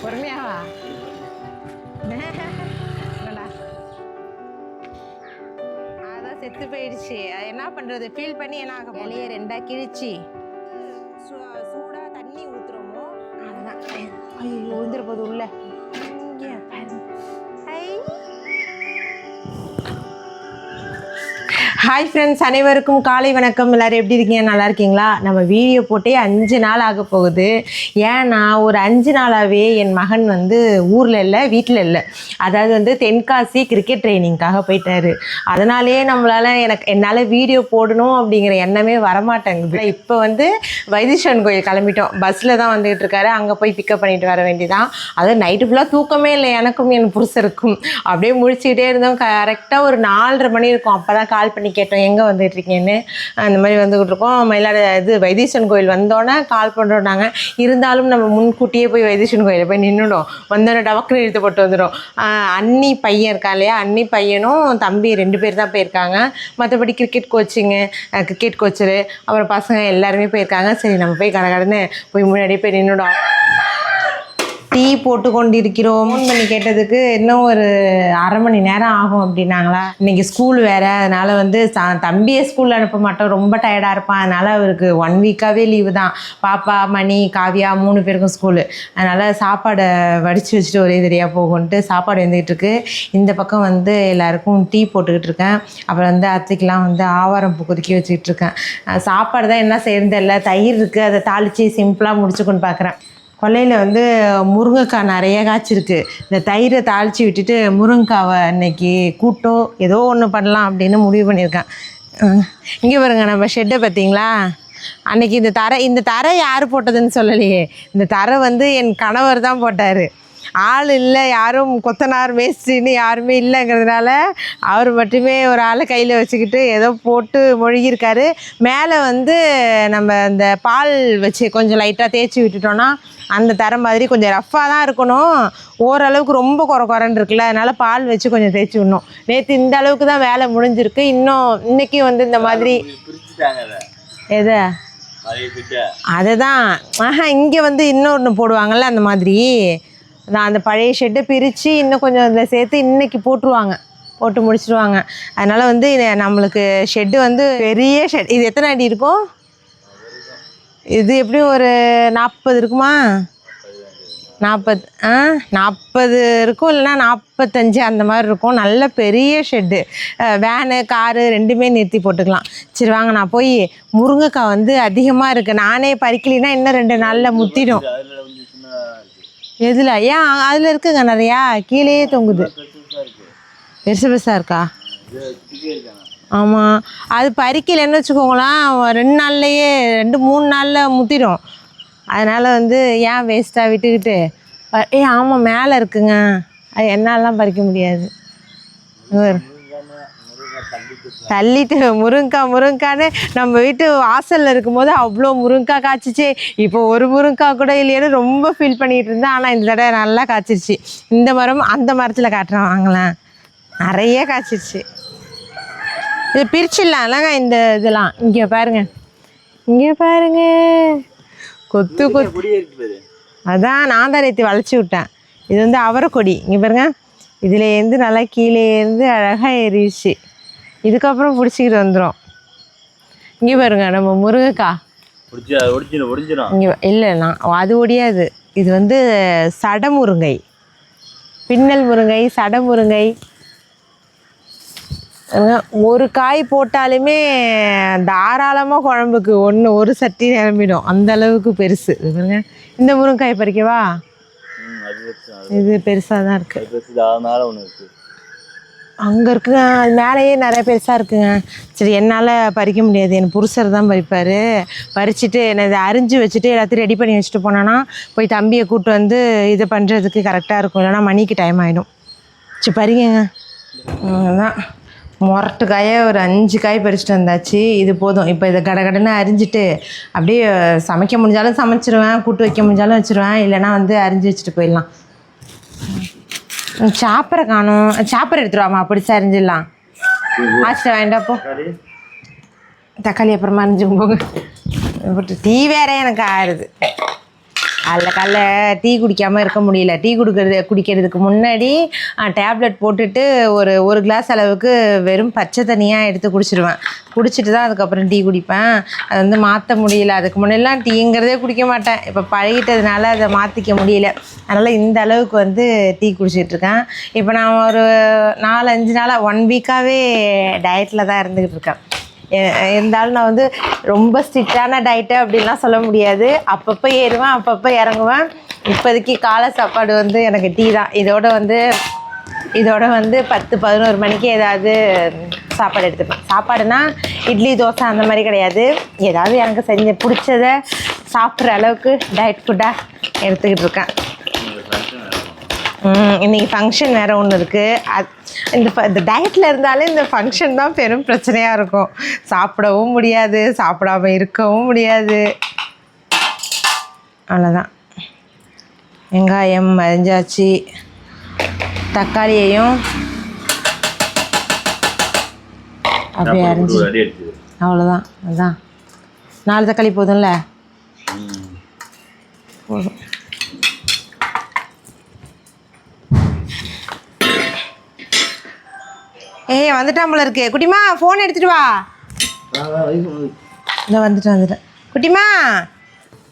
பொறுமையாவா? அதான் செத்து போயிடுச்சு. அது என்ன பண்ணுறது? ஃபீல் பண்ணி என்ன ஆகும்? இலையை ரெண்டாக கிழிச்சு சூடாக தண்ணி ஊற்றுறோமோ அதுதான். ஐயோ விழுந்துற போது உள்ள. ஹாய் ஃப்ரெண்ட்ஸ், அனைவருக்கும் காலை வணக்கம். எல்லோரும் எப்படி இருக்கீங்க? நல்லா இருக்கீங்களா? நம்ம வீடியோ போட்டே 5 நாள் ஆக போகுது. ஏன்னா ஒரு 5 நாளாகவே என் மகன் வந்து ஊரில் இல்லை, வீட்டில் இல்லை. அதாவது வந்து தென்காசி கிரிக்கெட் ட்ரைனிங்காக போயிட்டாரு. அதனாலேயே என்னால் வீடியோ போடணும் அப்படிங்கிற எண்ணமே வரமாட்டேங்குது. இப்போ வந்து வைத்தீஸ்வரன் கோயில் கிளம்பிட்டோம். பஸ்ஸில் தான் வந்துகிட்டு இருக்காரு. அங்கே போய் பிக்கப் பண்ணிட்டு வர வேண்டியதான். அது நைட்டு ஃபுல்லாக தூக்கமே இல்லை எனக்கும் என் புருஷருக்கும். அப்படியே முழிச்சுக்கிட்டே இருந்தோம். கரெக்டாக ஒரு 4:30 மணி இருக்கும். அப்போ தான் கால் பண்ணி கேட்டோம் எங்கே வந்துட்டுருக்கீங்கன்னு. அந்த மாதிரி வந்துக்கிட்டு இருக்கோம். வைத்தீஸ்வரன் கோயில் வந்தோன்னே கால் பண்ணுறோம். நாங்கள் இருந்தாலும் நம்ம முன்கூட்டியே போய் வைத்தீஸ்வரன் கோயிலில் போய் நின்றுடும். வந்தோடனே டவக்குன்னு இழுத்து போட்டு வந்துடும். அண்ணி பையன் இருக்கா இல்லையா, அண்ணி பையனும் தம்பி 2 பேர் தான் போயிருக்காங்க. மற்றபடி கிரிக்கெட் கோச்சரு அப்புறம் பசங்க எல்லாருமே போயிருக்காங்க. சரி நம்ம போய் கடன்னு போய் முன்னாடியே போய் நின்றுடும். டீ போட்டு கொண்டிருக்கிறோம். ஃபோன் பண்ணி கேட்டதுக்கு இன்னும் ஒரு அரை மணி நேரம் ஆகும் அப்படின்னாங்களா. இன்றைக்கி ஸ்கூல் வேறு. அதனால் வந்து தம்பியை ஸ்கூலில் அனுப்ப மாட்டோம், ரொம்ப டயர்டாக இருப்பான். அதனால் அவருக்கு 1 வீக்காகவே லீவு தான். பாப்பா, மணி, காவியா 3 பேருக்கும் ஸ்கூலு. அதனால் சாப்பாடை வடித்து வச்சுட்டு ஒரே தெரியாக போகும்ன்ட்டு சாப்பாடு வந்துக்கிட்டு இருக்கு. இந்த பக்கம் வந்து எல்லாருக்கும் டீ போட்டுக்கிட்டு இருக்கேன். அப்புறம் வந்து அத்தைக்கெலாம் வந்து ஆவாரம் பூ கொதிக்க வச்சுக்கிட்டு இருக்கேன். சாப்பாடு தான் என்ன செய்யறது இல்லை. தயிர் இருக்குது, அதை தாளித்து சிம்பிளாக முடிச்சுக்கொண்டு பார்க்குறேன். கொல்லையில் வந்து முருங்கைக்காய் நிறைய காய்ச்சிருக்கு. இந்த தயிரை தாளித்து விட்டுட்டு முருங்கைக்காவை அன்னைக்கு கூட்டோ ஏதோ ஒன்று பண்ணலாம் அப்படின்னு முடிவு பண்ணியிருக்கேன். இங்கே பாருங்க நம்ம ஷெட்டை பார்த்தீங்களா? அன்றைக்கி இந்த தரை யார் போட்டதுன்னு சொல்லலையே. இந்த தரை வந்து என் கணவர் தான் போட்டார். ஆள் இல்லை, யாரும் கொத்தனார் மேஸ்திரின்னு யாருமே இல்லைங்கிறதுனால அவர் மட்டுமே ஒரு ஆளை கையில் வச்சுக்கிட்டு ஏதோ போட்டு மொழிகிருக்காரு. மேலே வந்து நம்ம இந்த பால் வச்சு கொஞ்சம் லைட்டாக தேய்ச்சி விட்டுட்டோன்னா அந்த தர மாதிரி கொஞ்சம் ரஃப்பாக தான் இருக்கணும். ஓரளவுக்கு ரொம்ப குறைன்னு இருக்குல்ல, அதனால் பால் வச்சு கொஞ்சம் தேய்ச்சி விடணும். நேற்று இந்த அளவுக்கு தான் வேலை முடிஞ்சிருக்கு. இன்றைக்கி வந்து இந்த மாதிரி எதை அதுதான் இங்கே வந்து இன்னொன்று போடுவாங்கள்ல அந்த மாதிரி. நான் அந்த பழைய ஷெட்டை பிரித்து இன்னும் கொஞ்சம் அதில் சேர்த்து இன்றைக்கி போட்டு முடிச்சிடுவாங்க. அதனால் வந்து நம்மளுக்கு ஷெட்டு வந்து பெரிய ஷெட். இது எத்தனை அடி இருக்கும்? இது எப்படியும் ஒரு 40 இருக்குமா? 40 இருக்கும், இல்லைனா 45 அந்த மாதிரி இருக்கும். நல்ல பெரிய ஷெட்டு. வேனு, காரு 2மே நிறுத்தி போட்டுக்கலாம். சரி வாங்க, நான் போய் முருங்கைக்காய் வந்து அதிகமாக இருக்குது. நானே பறிக்கலினா இன்னும் 2 நாளில் முத்திடும். எதில்? ஏன் அதில் இருக்குங்க நிறையா, கீழேயே தொங்குது. பெருசாக இருக்கா? ஆமாம், அது பறிக்கலைன்னு வச்சுக்கோங்களேன், 2 நாள்லையே 2-3 நாளில் முத்திடும். அதனால் வந்து ஏன் வேஸ்ட்டாக விட்டுக்கிட்டு. ஆமாம் மேலே இருக்குங்க, அது என்னாலாம் பறிக்க முடியாது. தள்ளிட்டு முருங்கான்னு நம்ம வீட்டு வாசலில் இருக்கும்போது அவ்வளோ முருங்காய் காய்ச்சிச்சு. இப்போ ஒரு முருங்காய் கூட இல்லையான்னு ரொம்ப ஃபீல் பண்ணிகிட்டு இருந்தேன். ஆனால் இந்த தடவை நல்லா காய்ச்சிருச்சு. இந்த மரம் அந்த மரத்தில் காட்டுறேன் வாங்கலாம், நிறைய காய்ச்சிருச்சு. இது பிரிச்சிடலாம்லங்க இந்த இதெல்லாம். இங்கே பாருங்க கொத்து அதான் நான் தான் நேற்று வளைச்சி விட்டேன். இது வந்து அவரைக்கொடி. இங்கே பாருங்க, இதுலேருந்து நல்லா கீழேருந்து அழகாக ஏறிடுச்சு. இதுக்கப்புறம் பிடிச்சிக்கிட்டு வந்துடும். இங்கே பாருங்க நம்ம முருங்கைக்காய். இங்கே இல்லை, அது ஒடியாது. இது வந்து சடமுருங்கை, பின்னல் முருங்கை, சடமுருங்கை. ஒரு காய் போட்டாலுமே தாராளமாக குழம்புக்கு ஒரு சட்டி நிரம்பிடும், அந்த அளவுக்கு பெருசு. பாருங்க, இந்த முருங்காய் பறிக்கவா? இது பெருசாக தான் இருக்குது. அங்கே இருக்குங்க, அது மேலேயே நிறைய பெருசாக இருக்குங்க. சரி என்னால் பறிக்க முடியாது, என் புருஷர் தான் பறிப்பார். பறிச்சுட்டு இதை அரிஞ்சு வச்சுட்டு எல்லாத்தையும் ரெடி பண்ணி வச்சுட்டு போனோன்னா போய் தம்பியை கூப்பிட்டு வந்து இதை பண்ணுறதுக்கு கரெக்டாக இருக்கும். இல்லைனா மணிக்கு டைம் ஆகிடும். சரி பறிங்க. தான் மொரட்டு காயை ஒரு 5 காய் பறிச்சுட்டு வந்தாச்சு. இது போதும். இப்போ இதை கடன்னு அரிஞ்சிட்டு அப்படியே சமைக்க முடிஞ்சாலும் சமைச்சிருவேன், கூட்டு வைக்க முடிஞ்சாலும் வச்சுருவேன். இல்லைனா வந்து அரிஞ்சு வச்சுட்டு போயிடலாம். சாப்பரை காணும், சாப்பரை எடுத்துருவாமா, பிடிச்சா அரிஞ்சிடலாம். ஆச்சிட்ட வேண்டாப்போ, தக்காளி அப்புறமா அரிஞ்சு போங்க. டீ வேற எனக்கு ஆயிடுது. அதில் காலைல டீ குடிக்காமல் இருக்க முடியல. டீ குடிக்கிறதுக்கு முன்னாடி டேப்லெட் போட்டுட்டு ஒரு கிளாஸ் அளவுக்கு வெறும் பச்சை தண்ணியாக எடுத்து குடிச்சிடுவேன். குடிச்சிட்டு தான் அதுக்கப்புறம் டீ குடிப்பேன். அது வந்து மாற்ற முடியல. அதுக்கு முன்னாடிலாம் டீங்கிறதே குடிக்க மாட்டேன். இப்போ பழகிட்டதுனால அதை மாற்றிக்க முடியல. அதனால் இந்த அளவுக்கு வந்து டீ குடிச்சிட்ருக்கேன். இப்போ நான் ஒரு 4-5 நாளாக 1 வீக்காகவே டயட்டில் தான் இருந்துக்கிட்டு இருக்கேன். இருந்தாலும் நான் வந்து ரொம்ப ஸ்ட்ரிக்டான டயட்டு அப்படின்லாம் சொல்ல முடியாது. அப்பப்போ ஏறுவேன், அப்பப்போ இறங்குவேன். இப்போதைக்கு காலை சாப்பாடு வந்து எனக்கு டீ தான். இதோட வந்து 10-11 மணிக்கு ஏதாவது சாப்பாடு எடுத்துப்பேன். சாப்பாடுனா இட்லி தோசை அந்த மாதிரி கிடையாது. ஏதாவது எனக்கு செஞ்ச பிடிச்சதை சாப்பிட்ற அளவுக்கு டயட் ஃபுட்டாக எடுத்துக்கிட்டு இருக்கேன். இன்றைக்கி ஃபங்க்ஷன் வேறு ஒன்று இருக்குது. இந்த டயட்டில் இருந்தாலே இந்த ஃபங்க்ஷன் தான் பெரும் பிரச்சனையாக இருக்கும். சாப்பிடவும் முடியாது, சாப்பிடாம இருக்கவும் முடியாது. அவ்வளோதான். வெங்காயம் அரிஞ்சாச்சு. தக்காளியையும் அப்படியே அரிஞ்சு அவ்வளோதான். அதுதான் 4 தக்காளி போதும்ல. போதும். வந்துட்டான் போல இருக்கு. குட்டிமா ஃபோன் எடுத்துட்டு வா. இந்த வந்துட்டேன். குட்டிமா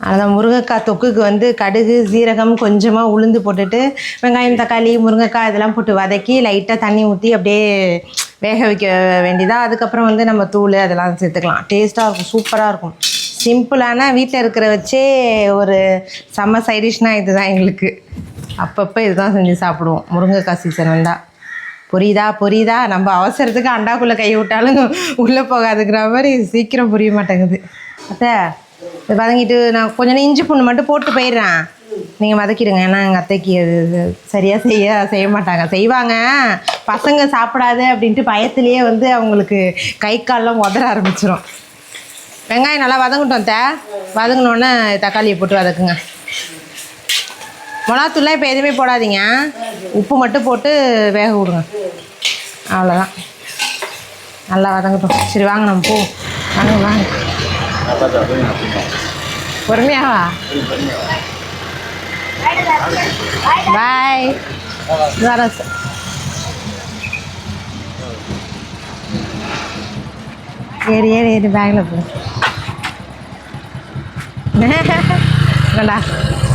அதான் முருங்கைக்காய் தொக்குக்கு வந்து கடுகு சீரகம் கொஞ்சமாக உளுந்து போட்டுட்டு வெங்காயம் தக்காளி முருங்கைக்காய் இதெல்லாம் போட்டு வதக்கி லைட்டாக தண்ணி ஊற்றி அப்படியே வேக வைக்க வேண்டியதாக. அதுக்கப்புறம் வந்து நம்ம தூள் அதெல்லாம் சேர்த்துக்கலாம். டேஸ்ட்டாக இருக்கும், சூப்பராக இருக்கும். சிம்பிளான வீட்டில் இருக்கிற வச்சே ஒரு செம்ம சைடிஷ்னால் இது தான் எங்களுக்கு. அப்பப்போ இதுதான் செஞ்சு சாப்பிடுவோம் முருங்கைக்காய் சீசன் வந்தால். புரியுதா நம்ம அவசரத்துக்கு அண்டாக்குள்ளே கை விட்டாலும் உள்ளே போகாதுங்கிற மாதிரி சீக்கிரம் புரிய மாட்டேங்குது. அத்தை வதங்கிட்டு நான் கொஞ்சம் இஞ்சி பூண்டு மட்டும் போட்டு போயிடுறேன். நீங்கள் வதக்கிடுங்க. ஏன்னா எங்கள் அத்தைக்கு அது சரியாக செய்ய மாட்டாங்க. செய்வாங்க, பசங்க சாப்பிடாது அப்படின்ட்டு பயத்துலேயே வந்து அவங்களுக்கு கை காலெலாம் உதற ஆரம்பிச்சிடும். வெங்காயம் நல்லா வதங்கட்டும் அத்தை. வதங்கினோடனே தக்காளியை போட்டு வதக்குங்க. மிளகாத்தூள்லாம் இப்போ எதுவுமே போடாதீங்க. உப்பு மட்டும் போட்டு வேக விடுங்க. அவ்வளோதான். நல்லா வதங்கட்டும். சரி வாங்க நம்ம போ. வாங்க பொறுமையாவா? பாய். வரேன் சார். ஏறி பேக்கில் போ. வேண்டா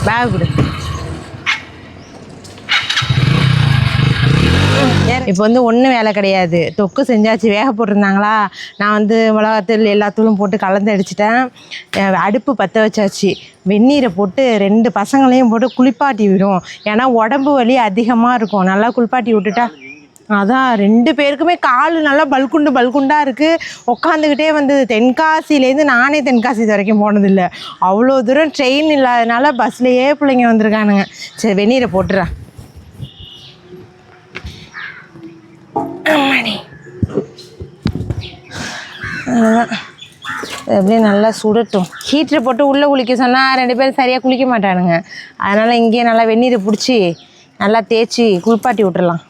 பேக் கொடு. இப்போ வந்து ஒன்றும் வேலை கிடையாது. தொக்கு செஞ்சாச்சு. வேக போட்டிருந்தாங்களா, நான் வந்து மிளகாத்தூள் எல்லாத்தூளும் போட்டு கலந்து அடிச்சிட்டேன். அடுப்பு பற்ற வச்சாச்சு. வெந்நீரை போட்டு 2 பசங்களையும் போட்டு குளிப்பாட்டி விடும். ஏன்னா உடம்பு வலி அதிகமாக இருக்கும். நல்லா குளிப்பாட்டி விட்டுட்டா அதான் 2 பேருக்குமே கால் நல்லா பல்குண்டாக இருக்குது. உட்காந்துக்கிட்டே வந்து தென்காசிலேருந்து நானே தென்காசி வரைக்கும் போனதில்லை. அவ்வளோ தூரம் ட்ரெயின் இல்லாதனால பஸ்லேயே பிள்ளைங்க வந்திருக்கானுங்க. சரி வெந்நீரை போட்டுறேன். அதுதான் அப்படியே நல்லா சுடட்டும். ஹீட்டரை போட்டு உள்ளே குளிக்க சொன்னால் 2 பேரும் சரியாக குளிக்க மாட்டானுங்க. அதனால் இங்கேயே நல்லா வெந்நீரை பிடிச்சி நல்லா தேய்ச்சி குளிப்பாட்டி விட்டுறலாம்.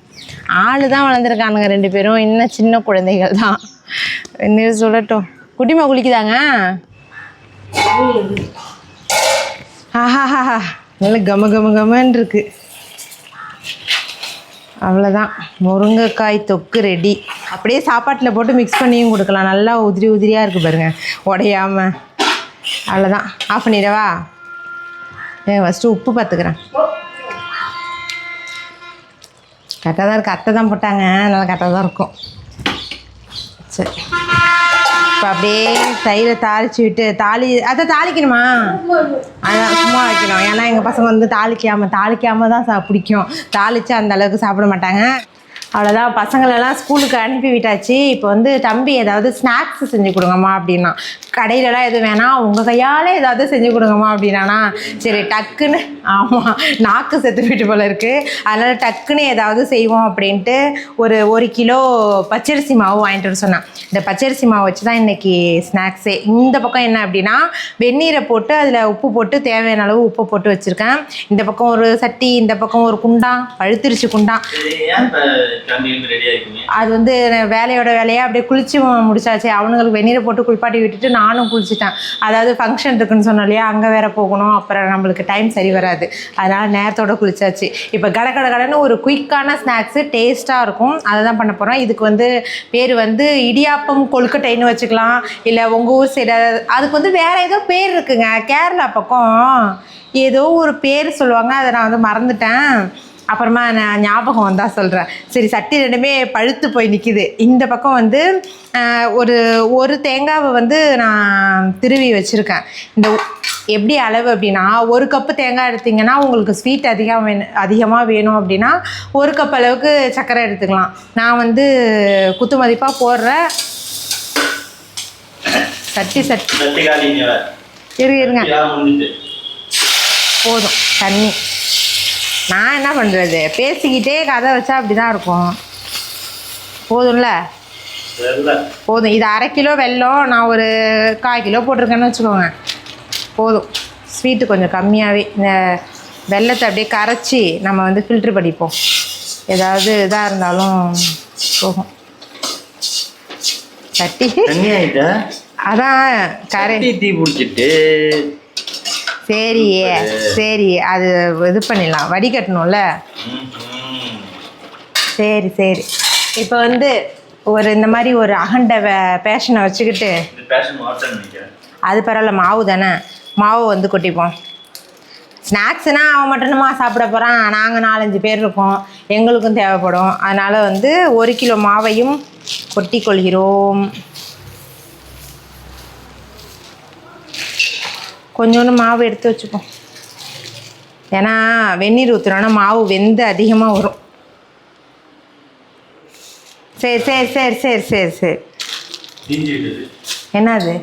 ஆள் தான் வளர்ந்துருக்கானுங்க 2 பேரும். இன்னும் சின்ன குழந்தைகள் தான். வெந்நீர் சுடட்டும். குட்டிமா குளிக்குதாங்க? ஆஹாஹா நல்லா கமன்னு இருக்கு. அவ்வளோதான். முருங்கைக்காய் தொக்கு ரெடி. அப்படியே சாப்பாட்டில் போட்டு மிக்ஸ் பண்ணியும் கொடுக்கலாம். நல்லா உதிரியாக இருக்குது பாருங்கள், உடையாமல். அவ்வளோதான். ஆஃப் பண்ணிடவா? ஃபஸ்ட்டு உப்பு பார்த்துக்கிறேன். கரெக்டாக தான் இருக்குது. அத்தை தான் போட்டாங்க, நல்லா கரெக்டாக தான் இருக்கும். சரி இப்போ அப்படியே தயிரை தாளித்து விட்டு அதை தாளிக்கணுமா? அதான் சும்மா வைக்கணும். ஏன்னா எங்கள் பசங்க வந்து தாளிக்காமல் தான் பிடிக்கும். தாளித்து அந்த அளவுக்கு சாப்பிட மாட்டாங்க. அவ்வளோதான். பசங்களெல்லாம் ஸ்கூலுக்கு அனுப்பி விட்டாச்சு. இப்போ வந்து தம்பி ஏதாவது ஸ்நாக்ஸ் செஞ்சு கொடுங்கம்மா அப்படின்னா, கடையிலலாம் எதுவும் வேணாம் உங்கள் கையால் ஏதாவது செஞ்சு கொடுங்கம்மா அப்படின்னா, சரி டக்குன்னு ஆமாம் நாக்கு செத்து போயிட்டு போல இருக்குது. அதனால் டக்குன்னு ஏதாவது செய்வோம் அப்படின்ட்டு ஒரு கிலோ பச்சரிசி மாவு வாங்கிட்டு வர சொன்னேன். இந்த பச்சரிசி மாவு வச்சு தான் இன்றைக்கி ஸ்நாக்ஸே. இந்த பக்கம் என்ன அப்படின்னா, வெந்நீரை போட்டு அதில் உப்பு போட்டு தேவையான அளவு உப்பு போட்டு வச்சுருக்கேன். இந்த பக்கம் ஒரு சட்டி, இந்த பக்கம் ஒரு குண்டான், பழுத்திருச்சு குண்டான். அது வந்து வேலையோட வேலையாக அப்படியே குளிச்சு முடிச்சாச்சு. அவனுங்களுக்கு வெந்நீரை போட்டு குளிப்பாட்டி விட்டுட்டு நானும் குளிச்சுட்டேன். அதாவது ஃபங்க்ஷன் இருக்குன்னு சொன்னோம் இல்லையா, அங்கே வேற போகணும். அப்புறம் நம்மளுக்கு டைம் சரி வராது, அதனால் நேரத்தோட குளிச்சாச்சு. இப்போ கடன்னு ஒரு குயிக்கான ஸ்நாக்ஸு, டேஸ்ட்டாக இருக்கும், அதை தான் பண்ண போகிறோம். இதுக்கு வந்து பேர் வந்து இடியாப்பம் கொழுக்கட்டைன்னு வச்சுக்கலாம், இல்லை உங்கள் ஊர் சைடு அதுக்கு வந்து வேறு ஏதோ பேர் இருக்குங்க. கேரளா பக்கம் ஏதோ ஒரு பேர் சொல்லுவாங்க, அதை நான் வந்து மறந்துட்டேன். அப்புறமா நான் ஞாபகம் வந்தால் சொல்கிறேன். சரி, சட்டி ரெண்டுமே பழுத்து போய் நிற்கிது. இந்த பக்கம் வந்து ஒரு தேங்காவை வந்து நான் திருவி வச்சுருக்கேன். இந்த எப்படி அளவு அப்படின்னா, 1 கப்பு தேங்காய் எடுத்திங்கன்னா உங்களுக்கு ஸ்வீட் அதிகமாக வேணும் அப்படின்னா 1 கப் அளவுக்கு சர்க்கரை எடுத்துக்கலாம். நான் வந்து குத்து மதிப்பாக போடுறேன். இருங்க போதும் தண்ணி. நான் என்ன பண்ணுறது, பேசிக்கிட்டே கதை வச்சா அப்படி தான் இருக்கும். போதும்ல, போதும். இது 1/2 கிலோ வெல்லம், நான் ஒரு 1/4 கிலோ போட்டிருக்கேன்னு வச்சுக்கோங்க. போதும். ஸ்வீட்டு கொஞ்சம் கம்மியாகவே. இந்த வெல்லத்தை அப்படியே கரைச்சி நம்ம வந்து ஃபில்ட்ரு பண்ணிப்போம், ஏதாவது இதாக இருந்தாலும் போகும். சட்டி அதான் தீ பிடிச்சிட்டு. சரி அது இது பண்ணிடலாம், வடிகட்டணும்ல. சரி இப்போ வந்து இந்த மாதிரி ஒரு அகண்ட பேஷனை வச்சுக்கிட்டு, அது பரவாயில்ல, மாவு தானே, மாவு வந்து கொட்டிப்போம். ஸ்நாக்ஸ்னால் அவன் மட்டும்மா சாப்பிட போகிறான், நாங்கள் 4-5 பேர் இருக்கோம், எங்களுக்கும் தேவைப்படும். அதனால் வந்து 1 கிலோ மாவையும் கொட்டி கொள்கிறோம். கொஞ்சோண்டு மாவு எடுத்து வச்சுப்போம், ஏன்னா வெந்நீர் ஊற்றுறோன்னா மாவு வெந்து அதிகமாக வரும். சரி என்னது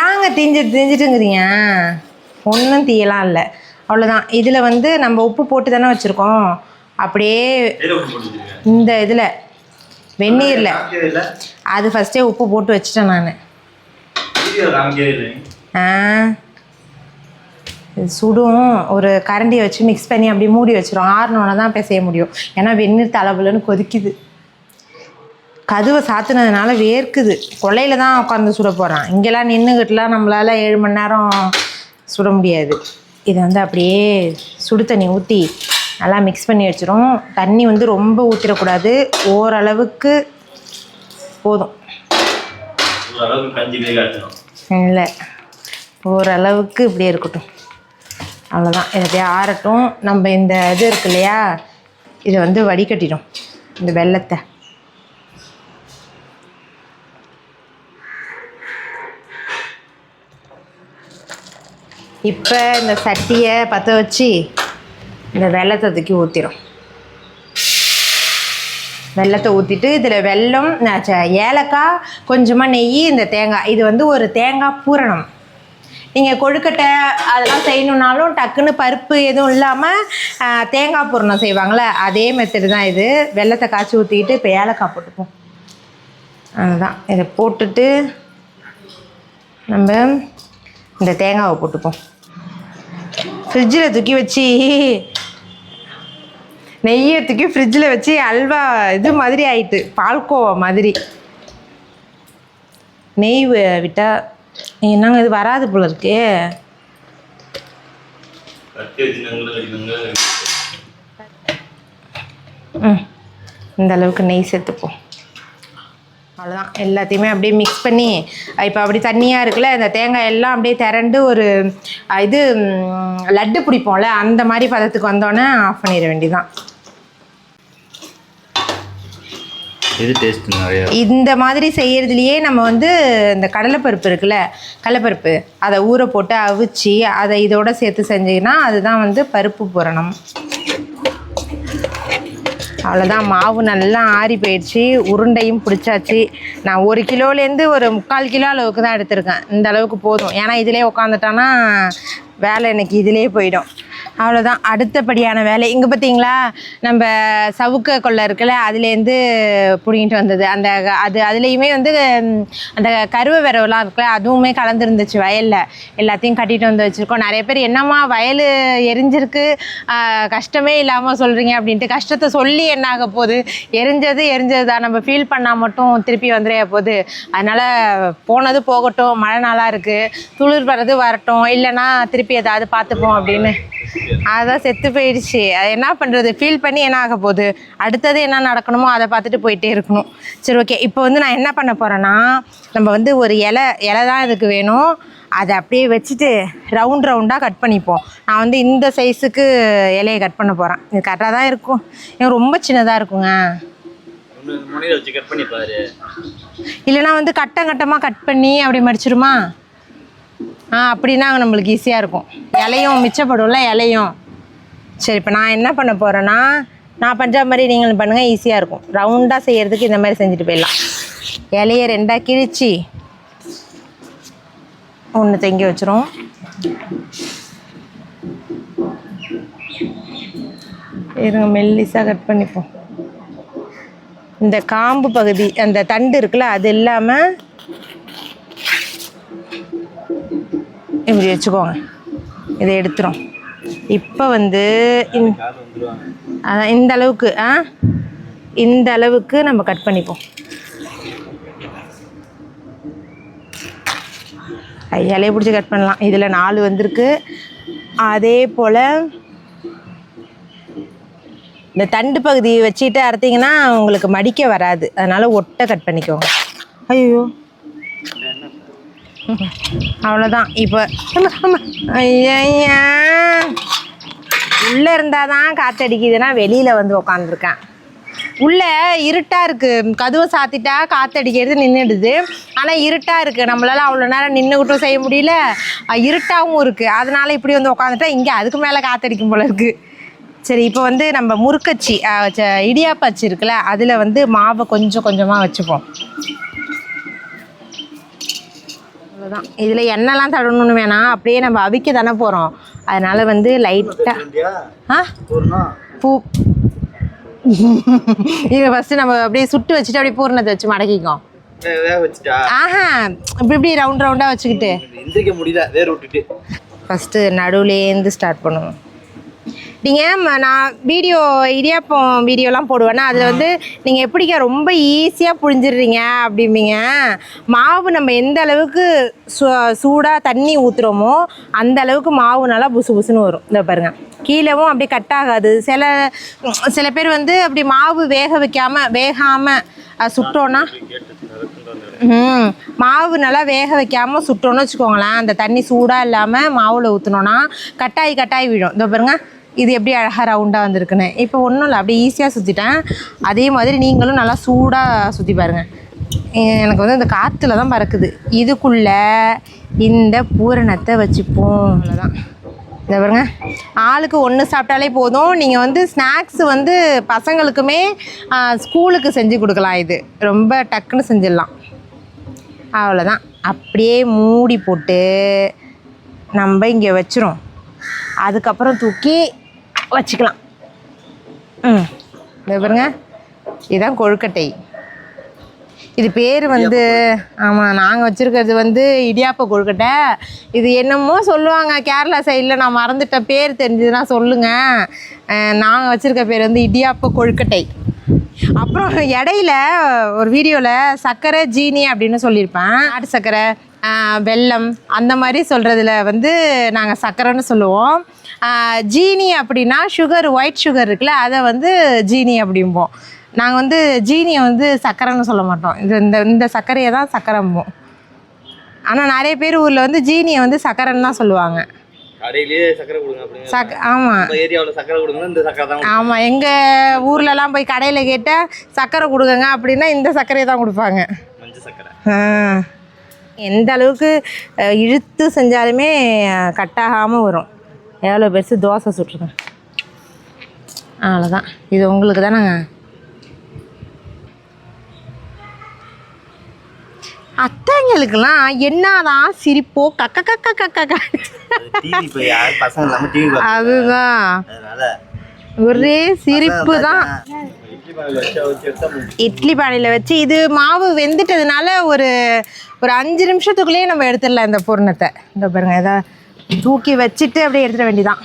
ஏங்க திஞ்சிட்டுங்கிறீங்க? ஒன்றும் தீயலாம் இல்லை, அவ்வளோதான். இதில் வந்து நம்ம உப்பு போட்டு தானே வச்சுருக்கோம். அப்படியே இந்த இதில் வெந்நீரில் அது ஃபஸ்ட்டே உப்பு போட்டு வச்சுட்டேன் நான். சுடும். ஒரு கரண்டியை வச்சு மிக்ஸ் பண்ணி அப்படியே மூடி வச்சிரும். ஆறுனோட தான் போய் செய்ய முடியும், ஏன்னா வெந்நீர் தலைபுலன்னு கொதிக்குது. கதவை சாத்துனதுனால வேர்க்குது. கொல்லையில் தான் உட்காந்து சுட போகிறேன். இங்கெல்லாம் நின்றுக்கிட்டுலாம் நம்மளால் 7 மணி நேரம் சுட முடியாது. இதை வந்து அப்படியே சுடு தண்ணி ஊற்றி நல்லா மிக்ஸ் பண்ணி வச்சிரும். தண்ணி வந்து ரொம்ப ஊற்றிடக்கூடாது, ஓரளவுக்கு போதும். இல்லை, ஓரளவுக்கு இப்படியே இருக்கட்டும், அவ்வளோதான். இதை அப்படியே ஆறட்டும். நம்ம இந்த இது இருக்கு இல்லையா, இதை வந்து வடிகட்டிடும் இந்த வெல்லத்தை. இப்போ இந்த சட்டியை பற்ற வச்சு இந்த வெல்லத்தை தூக்கி ஊற்றிடும். வெல்லத்தை ஊற்றிட்டு இதில் வெல்லம், ஏலக்காய், கொஞ்சமாக நெய், இந்த தேங்காய். இது வந்து ஒரு தேங்காய் பூரணம். நீங்கள் கொழுக்கட்டை அதெல்லாம் செய்யணுன்னாலும் டக்குன்னு பருப்பு எதுவும் இல்லாமல் தேங்காய் பூரணம் செய்வாங்களே, அதே மெத்தடு தான் இது. வெல்லத்தை காய்ச்சி ஊற்றிக்கிட்டு இப்போ ஏலக்காய் போட்டுப்போம். அதுதான், இதை போட்டுட்டு நம்ம இந்த தேங்காவை போட்டுப்போம். ஃப்ரிட்ஜில் தூக்கி வச்சு, நெய்யை தூக்கி ஃப்ரிட்ஜில் வச்சு அல்வா இது மாதிரி ஆயிட்டு, பால்கோவா மாதிரி. நெய் விட்டால் என்னங்க இது வராது போல இருக்கு. இந்த அளவுக்கு நெய் சேர்த்துப்போம். அவ்வளோதான். எல்லாத்தையுமே அப்படியே மிக்ஸ் பண்ணி, இப்போ அப்படி தண்ணியாக இருக்குல்ல, இந்த தேங்காய் எல்லாம் அப்படியே திரண்டு ஒரு இது லட்டு பிடிப்போம்ல, அந்த மாதிரி பதத்துக்கு வந்தோடனே ஆஃப் பண்ணிட வேண்டியதான். இது டேஸ்ட் நிறைய. இந்த மாதிரி செய்கிறதுலையே நம்ம வந்து இந்த கடலைப்பருப்பு இருக்குல்ல, கடலைப்பருப்பு அதை ஊற போட்டு அவிச்சு அதை இதோட சேர்த்து செஞ்சிங்கன்னா அதுதான் வந்து பருப்பு பூரணம். அவ்வளோதான். மாவு நல்லா ஆறி போயிடுச்சு, உருண்டையும் பிடிச்சாச்சு. நான் 1 கிலோலேருந்து ஒரு 3/4 கிலோ அளவுக்கு தான் எடுத்திருக்கேன். இந்த அளவுக்கு போதும், ஏன்னா இதிலே உட்காந்துட்டானா வேலை எனக்கு இதிலே போயிடும். அவ்வளோதான். அடுத்தபடியான வேலை இங்கே பார்த்தீங்களா, நம்ம சவுக்க கொள்ளை இருக்குல்ல, அதுலேருந்து பிடிங்கிட்டு வந்தது. அதுலேயுமே வந்து அந்த கருவை விரவெல்லாம் இருக்குல்ல, அதுவுமே கலந்துருந்துச்சு வயலில். எல்லாத்தையும் கட்டிட்டு வந்து வச்சுருக்கோம். நிறைய பேர் என்னம்மா வயல் எரிஞ்சிருக்கு கஷ்டமே இல்லாமல் சொல்கிறீங்க அப்படின்ட்டு. கஷ்டத்தை சொல்லி என்ன ஆக போகுது, எரிஞ்சது தான். நம்ம ஃபீல் பண்ணால் மட்டும் திருப்பி வந்துடே போகுது. அதனால் போனது போகட்டும், மழை நாளாக இருக்குது, துளிர் வர்றது வரட்டும், இல்லைன்னா திருப்பி ஏதாவது பார்த்துப்போம் அப்படின்னு. அதான் செத்து போயிடுச்சு. அது என்ன பண்ணுறது, ஃபீல் பண்ணி என்ன ஆக போகுது, அடுத்தது என்ன நடக்கணுமோ அதை பார்த்துட்டு போயிட்டே இருக்கணும். சரி, ஓகே. இப்போ வந்து நான் என்ன பண்ண போகிறேன்னா, நம்ம வந்து ஒரு இலை தான் இதுக்கு வேணும். அதை அப்படியே வச்சுட்டு ரவுண்டாக கட் பண்ணிப்போம். நான் வந்து இந்த சைஸுக்கு இலையை கட் பண்ண போகிறேன். இது கரெக்டாக தான் இருக்கும். ஏன் ரொம்ப சின்னதாக இருக்குங்க. இல்லைனா வந்து கட்டமாக கட் பண்ணி அப்படி மடிச்சிடுமா? அப்படின்னா நம்மளுக்கு ஈஸியாக இருக்கும். இலையும் மிச்சப்படும்ல, இலையும். சரி, இப்போ நான் என்ன பண்ண போகிறேன்னா, நான் பண்ணுற மாதிரி நீங்களும் பண்ணுங்கள், ஈஸியாக இருக்கும். ரவுண்டாக செய்கிறதுக்கு இந்த மாதிரி செஞ்சுட்டு போயிடலாம். இலையை 2ஆக கிழிச்சு ஒன்று தெங்கி வச்சிரும். இருங்க, மெல்லிஸாக கட் பண்ணிப்போம். இந்த காம்பு பகுதி, அந்த தண்டு இருக்குல்ல, அது இல்லாமல் இப்படி வச்சுக்கோங்க. இதை எடுத்துரும். இப்போ வந்து அதான் இந்த அளவுக்கு நம்ம கட் பண்ணிப்போம். இலையை பிடிச்சி கட் பண்ணலாம். இதில் 4 வந்திருக்கு. அதே போல் இந்த தண்டு பகுதி வச்சுட்டு அறுத்திங்கன்னா உங்களுக்கு மடிக்க வராது. அதனால் ஒட்டை கட் பண்ணிக்கோங்க. ஐயோ, அவ்வளோதான். இப்போ ஐயா, உள்ளே இருந்தால் தான் காற்றடிக்குதுன்னா வெளியில் வந்து உக்காந்துருக்கேன். உள்ளே இருட்டாக இருக்குது. கதவை சாத்திட்டா காற்றடிக்கிறது நின்றுடுது. ஆனால் இருட்டாக இருக்குது. நம்மளால் அவ்வளோ நேரம் நின்றுக்கிட்டும் செய்ய முடியல, இருட்டாகவும் இருக்குது. அதனால் இப்படி வந்து உக்காந்துட்டா இங்கே அதுக்கு மேலே காற்றடிக்கும் போல இருக்குது. சரி, இப்போ வந்து நம்ம முறுக்கச்சி இடியாப்பச்சி இருக்குல்ல, அதில் வந்து மாவை கொஞ்சம் கொஞ்சமாக வச்சுப்போம். அவ்வளோதான். இதில் எண்ணெய்லாம் தடவணும்னு வேணாம், அப்படியே நம்ம அவிக்க தானே போகிறோம். அதனால் வந்து லைட்டாக பூ இது ஃபஸ்ட்டு நம்ம அப்படியே சுட்டு வச்சுட்டு அப்படியே பூர்ணத்தை வச்சு மடக்கிக்கோம். இப்படி ரவுண்டாக வச்சுக்கிட்டு ஃபஸ்ட்டு நடுவுலேருந்து ஸ்டார்ட் பண்ணுவோம். நீங்கள் நான் இடியாப்பம் வீடியோலாம் போடுவேன்னா, அதில் வந்து நீங்கள் எப்படிங்க ரொம்ப ஈஸியாக புழிஞ்சிடுறீங்க அப்படிம்பீங்க. மாவு நம்ம எந்த அளவுக்கு சூடாக தண்ணி ஊற்றுறோமோ அந்த அளவுக்கு மாவு நல்லா புசு புசுன்னு வரும். இதை பாருங்கள், கீழேவும் அப்படி கட் ஆகாது. சில பேர் வந்து அப்படி மாவு வேகாமல் சுட்டோன்னா மாவு நல்லா வேக வைக்காமல் சுட்டோன்னு வச்சுக்கோங்களேன், அந்த தண்ணி சூடாக இல்லாமல் மாவில் ஊற்றினோன்னா கட்டாயி விழும். இதோ பாருங்க, இது எப்படி அழகாக ரவுண்டாக வந்திருக்குன்னு. இப்போ ஒன்றும் இல்லை, அப்படியே ஈஸியாக சுற்றிட்டேன். அதே மாதிரி நீங்களும் நல்லா சூடாக சுற்றி பாருங்கள். எனக்கு வந்து இந்த காற்றுல தான் பறக்குது. இதுக்குள்ளே இந்த பூரணத்தை வச்சுப்போம். அவ்வளோதான். இதை பாருங்க, ஆளுக்கு 1 சாப்பிட்டாலே போதும். நீங்கள் வந்து ஸ்நாக்ஸ் வந்து பசங்களுக்குமே ஸ்கூலுக்கு செஞ்சு கொடுக்கலாம். இது ரொம்ப டக்குன்னு செஞ்சிடலாம். அவ்வளோதான். அப்படியே மூடி போட்டு நம்ம இங்கே வச்சிரும். அதுக்கப்புறம் தூக்கி வச்சுக்கலாம். இதை பாருங்க, இதுதான் கொழுக்கட்டை. இது பேர் வந்து ஆமாம், நாங்கள் வச்சுருக்கிறது வந்து இடியாப்ப கொழுக்கட்டை. இது என்னமோ சொல்லுவாங்க கேரளா சைடில், நான் மறந்துட்டேன். பேர் தெரிஞ்சதுன்னா சொல்லுங்கள். நாங்கள் வச்சுருக்க பேர் வந்து இடியாப்ப கொழுக்கட்டை. அப்புறம் இடையில ஒரு வீடியோவில் சர்க்கரை ஜீனி அப்படின்னு சொல்லியிருப்பேன். நாட்டு சர்க்கரை, வெல்லம் அந்த மாதிரி சொல்கிறதுல வந்து நாங்கள் சர்க்கரைன்னு சொல்லுவோம். ஜீனி அப்படின்னா சுகர், ஒயிட் சுகர் இருக்குல்ல, அதை வந்து ஜீனி அப்படிம்போம். நாங்கள் வந்து ஜீனியை வந்து சர்க்கரைன்னு சொல்ல மாட்டோம். இந்த சர்க்கரையை தான் சர்க்கரைம்போம். ஆனால் நிறைய பேர் ஊரில் வந்து ஜீனியை வந்து சர்க்கரைன்னு தான் சொல்லுவாங்க. ஆமாம், ஆமாம். எங்கள் ஊர்லலாம் போய் கடையில் கேட்டால் சர்க்கரை கொடுங்க அப்படின்னா இந்த சர்க்கரையை தான் கொடுப்பாங்க. எந்த அளவுக்கு இழுத்து செஞ்சாலுமே கட்டாகாமல் வரும். எவ்வளோ பெருசு தோசை சுட்டுருக்கேன். அவ்வளோதான். இது உங்களுக்கு தானேங்க. அத்தைங்களுக்கெல்லாம் என்னதான் சிரிப்போ கக்க கக்க கக்க டிவி இப்போ யார் பசங்க இல்லாமல் டிவி பார்க்க அதுதான் அதனால ஒரே சிரிப்பு தான். இட்லி பானையில் வச்சு இது மாவு வெந்துட்டதுனால ஒரு 5 நிமிஷத்துக்குள்ளேயே நம்ம எடுத்துடலாம் இந்த பூரணத்தை. இந்த பாருங்க, ஏதாவது தூக்கி வச்சுட்டு அப்படியே எடுத்துட வேண்டியதான்.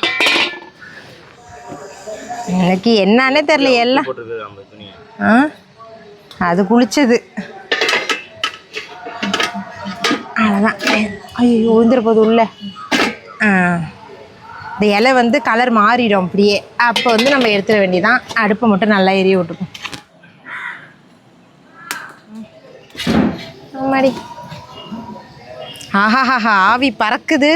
எனக்கு என்னன்னே தெரியல எல்லாம். போட்டுருக்கு நம்ம துணியை. அது குளிச்சது. அவ்வளோதான். ஐயோ வந்துட போது உள்ள. இந்த இலை வந்து கலர் மாறிடும் அப்படியே. அப்போ வந்து நம்ம எடுத்துட வேண்டியதான். அடுப்பை மட்டும் நல்லா எரிய விட்டுக்கும். ஆமாடி. ஆஹாஹா ஆவி பறக்குது.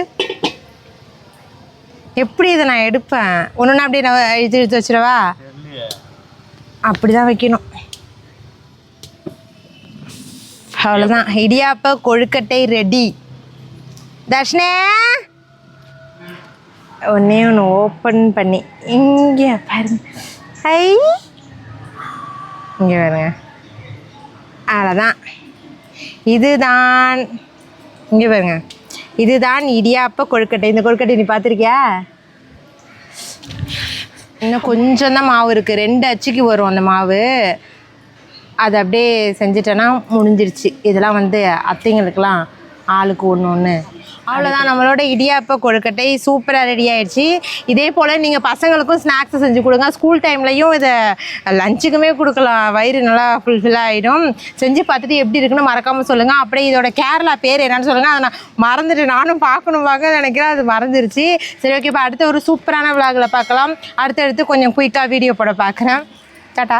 எப்படி இதை நான் எடுப்பேன்? ஒன்றுன்னா அப்படியே நான் இழுத்து வச்சிடவா? அப்படி தான் வைக்கணும். அவ்வளோதான். இடியாப்ப கொழுக்கட்டை ரெடி. தர்ஷனே ஒன்றே ஒன்று ஓப்பன் பண்ணி இங்கே பாருங்க. ஐ இங்கே பாருங்க. அவ்வளோதான். இதுதான் இங்கே பாருங்க. இதுதான் இடியாப்ப கொழுக்கட்டை. இந்த கொழுக்கட்டை நீ பார்த்துருக்கியா? இன்னும் கொஞ்சம் தான் மாவு இருக்குது. 2 அச்சுக்கு வரும் அந்த மாவு. அது அப்படியே செஞ்சிட்டேன்னா முடிஞ்சிருச்சு. இதெல்லாம் வந்து அத்தைங்களுக்கெல்லாம் ஆளுக்கு ஒன்று. அவ்வளோதான். நம்மளோட இடியாப்ப கொழுக்கட்டை சூப்பராக ரெடி ஆயிடுச்சு. இதே போல் நீங்கள் பசங்களுக்கும் ஸ்நாக்ஸ் செஞ்சு கொடுங்க. ஸ்கூல் டைம்லையும் இதை லஞ்சுக்குமே கொடுக்கலாம். வயிறு நல்லா ஃபுல்ஃபில் ஆகிடும். செஞ்சு பார்த்துட்டு எப்படி இருக்குன்னு மறக்காமல் சொல்லுங்கள். அப்படியே இதோட கேரளா பேர் என்னன்னு சொல்லுங்கள். அதை நான் மறந்துட்டு நானும் பார்க்கணும் நினைக்கிறேன். அது மறந்துருச்சு. சரி ஓகே. இப்போ அடுத்த ஒரு சூப்பரான விளாகில் பார்க்கலாம். அடுத்தடுத்து கொஞ்சம் குயிக்காக வீடியோ போட பார்க்குறேன். டாட்டா.